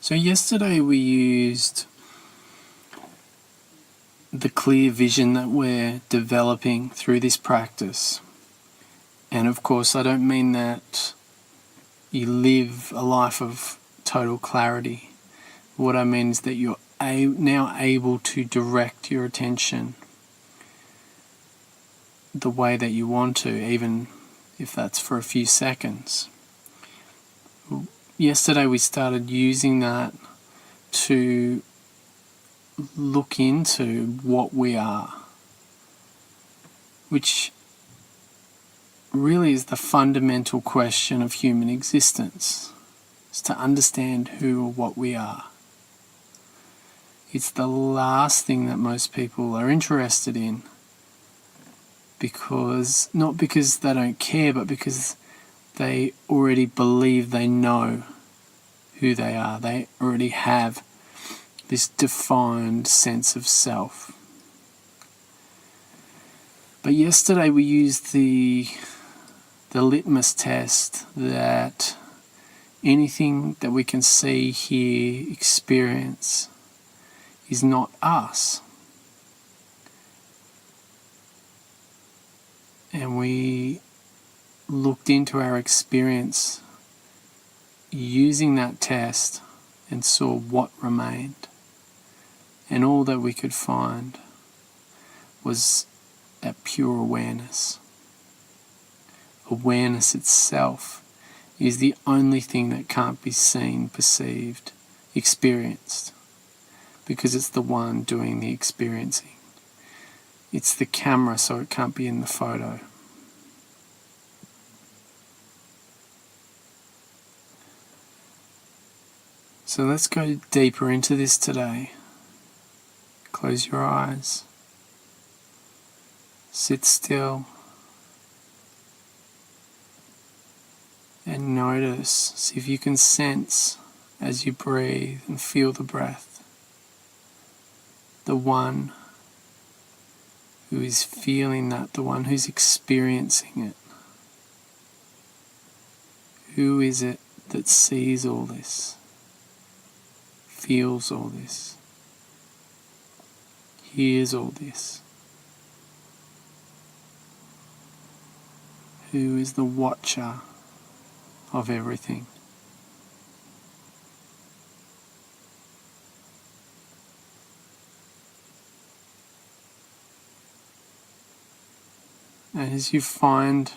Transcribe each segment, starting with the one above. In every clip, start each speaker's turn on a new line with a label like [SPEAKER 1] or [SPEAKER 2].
[SPEAKER 1] So yesterday we used the clear vision that we're developing through this practice. And of course, I don't mean that you live a life of total clarity. What I mean is that you're now able to direct your attention the way that you want to, even if that's for a few seconds. Yesterday we started using that to look into what we are, which really is the fundamental question of human existence, is to understand who or what we are. It's the last thing that most people are interested in, not because they don't care, but because they already believe they know who they are. They already have this defined sense of self. But yesterday we used the litmus test that anything that we can see, hear, experience is not us. And we looked into our experience using that test and saw what remained. And all that we could find was that pure awareness. Awareness itself is the only thing that can't be seen, perceived, experienced, because it's the one doing the experiencing. It's the camera, so it can't be in the photo. So let's go deeper into this today. Close your eyes. Sit still. And notice, see if you can sense as you breathe and feel the breath. The one who is feeling that, the one who's experiencing it. Who is it that sees all this, feels all this, hears all this? Who is the watcher of everything? And as you find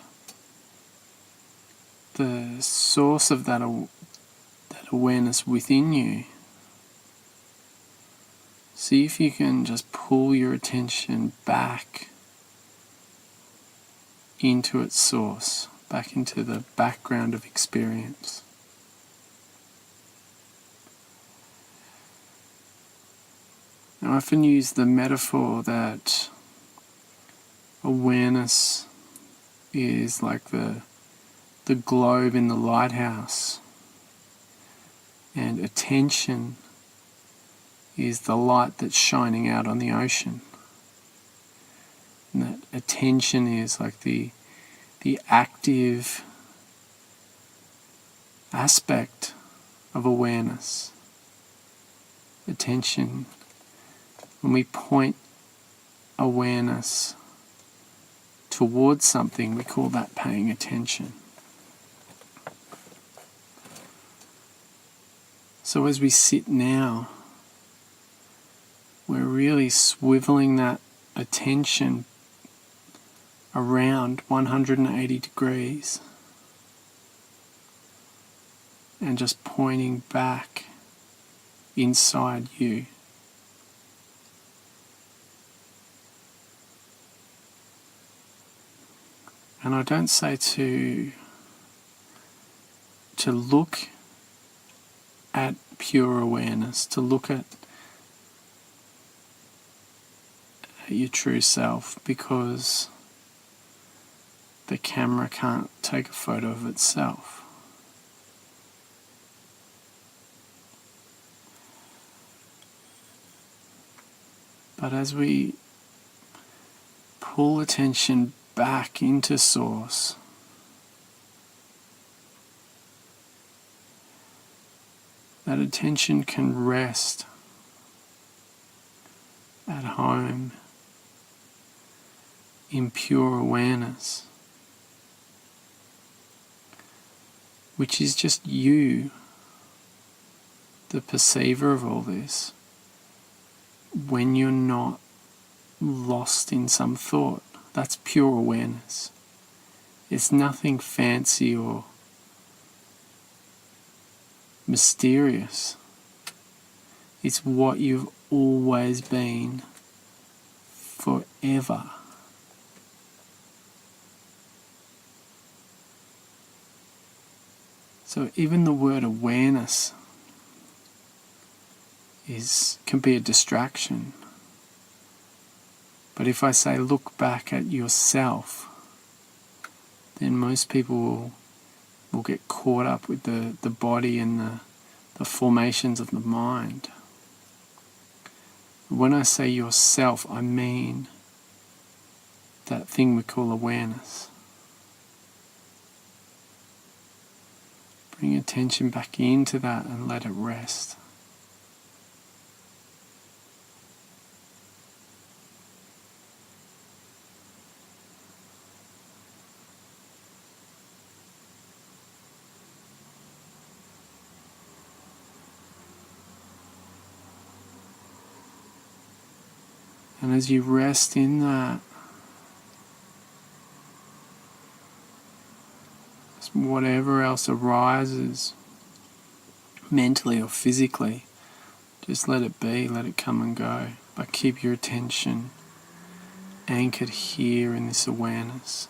[SPEAKER 1] the source of that awareness within you, see if you can just pull your attention back into its source, back into the background of experience. I often use the metaphor that awareness is like the globe in the lighthouse, and attention is the light that's shining out on the ocean. And that attention is like the active aspect of awareness. Attention, when we point awareness towards something, we call that paying attention. So as we sit now, we're really swiveling that attention around 180 degrees and just pointing back inside you. And I don't say to look at pure awareness, to look at your true self, because the camera can't take a photo of itself. But as we pull attention back into source, that attention can rest at home in pure awareness, which is just you, the perceiver of all this, when you're not lost in some thought. That's pure awareness. It's nothing fancy or mysterious. It's what you've always been forever. So even the word awareness can be a distraction. But if I say look back at yourself, then most people will get caught up with the body and the formations of the mind. When I say yourself, I mean that thing we call awareness. Bring attention back into that and let it rest. And as you rest in that, whatever else arises, mentally or physically, just let it be, let it come and go. But keep your attention anchored here in this awareness.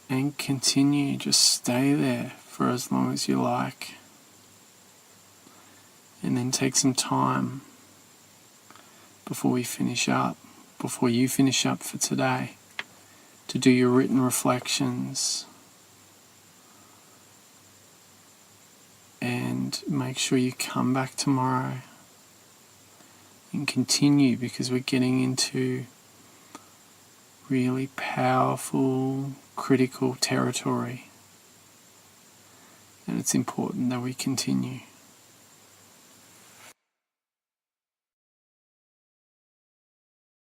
[SPEAKER 1] And continue, just stay there for as long as you like. And then take some time before you finish up for today, to do your written reflections. And make sure you come back tomorrow and continue, because we're getting into really powerful, critical territory. And it's important that we continue.